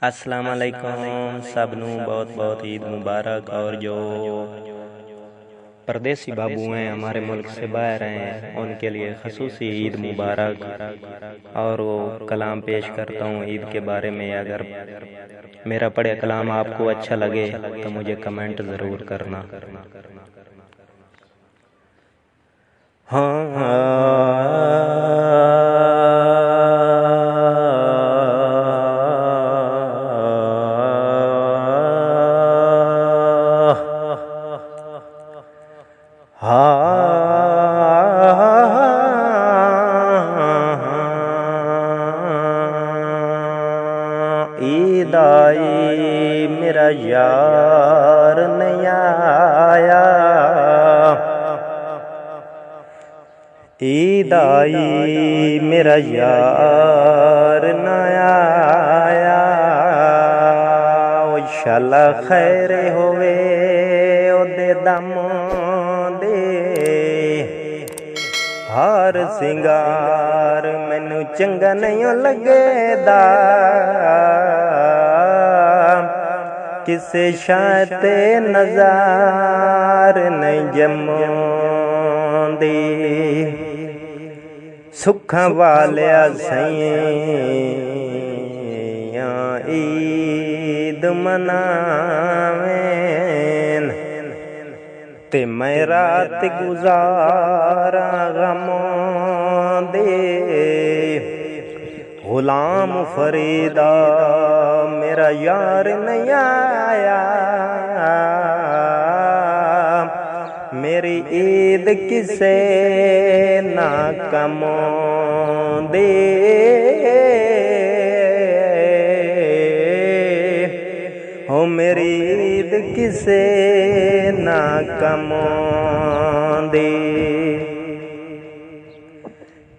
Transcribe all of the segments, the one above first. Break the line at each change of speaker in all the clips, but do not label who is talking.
अस्सलाम वालेकुम सबनू बहुत बहुत ईद मुबारक। और जो परदेसी बाबू हैं हमारे मुल्क से बाहर हैं उनके लिए खसूसी ईद मुबारक। और वो कलाम पेश करता हूँ ईद के बारे में। अगर मेरा पढ़े कलाम आपको अच्छा लगे तो मुझे कमेंट ज़रूर करना। ईद आई मेरा यार नहीं आया, ईद आई मेरा यार न आया। ओ शाला खैर होवे ओदे दम दे, हार सिंगार मैनू चंगा नहीं लगेदा, किसे शाते नज़ार नहीं जमोंदी। सुखां वालिया सैयां ईद मनावें ते मैं रात गुजारा गमों दे। गुलाम फरीदा मेरा यार नहीं आया, मेरी ईद किसे ना कमों दे। हो मेरी ईद किसे ना कमों दे।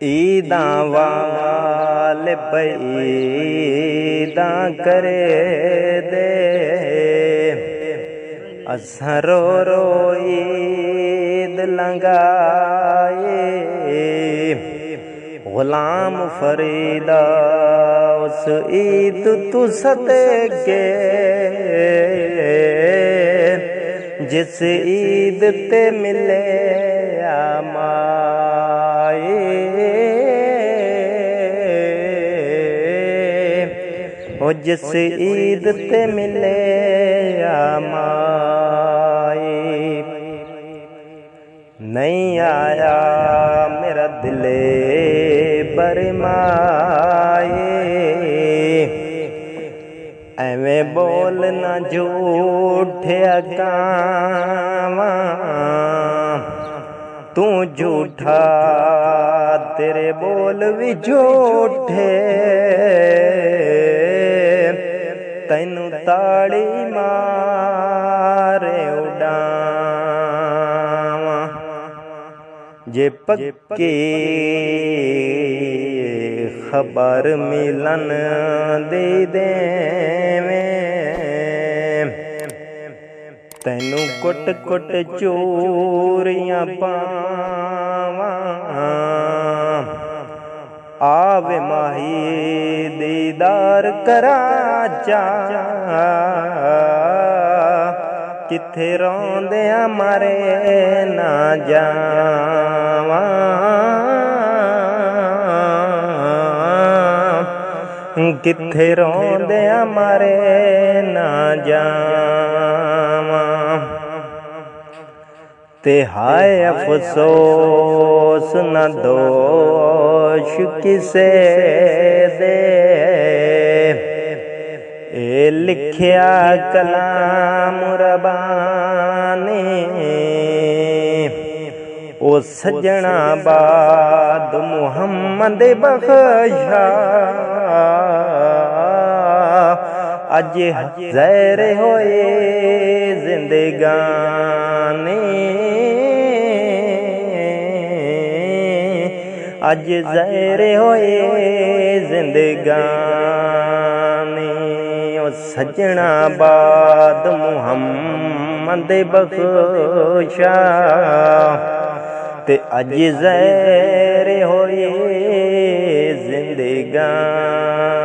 ईदा वाले ईदा करे दे, असां रो रो ईद लंगाए। गुलाम फरीदा उस ईद तू सदके, जिस ईद ते मिले आमाए। ओ जिस ईद ते मिले आमाए। नहीं आया मेरा दिले बरमाए, एवें बोलना झूठे अकावां, तू झूठा तेरे बोल भी झूठे। तैनू ताड़ी मारे उड़ावां, जे पक्की खबर मिलन दे देवें। तैनू कुट कुट चूरियां पावां, आवे माही दीदार करा जा। किथे रोंदे मारे ना जावां, किथे रोंदे मारे ना जावां। ते हाय अफसोस न दोष किसे दे, ए लिखिया कलाम रबानी। ओ सजना बाद मुहम्मद बख्शा, अज ज़हर होए जिंदगानी। अज ज़हर होए जिंदगानी। ओ सजना बाद मुहम्मद बख्शा, ते अज ज़हर होए जिंदगानी।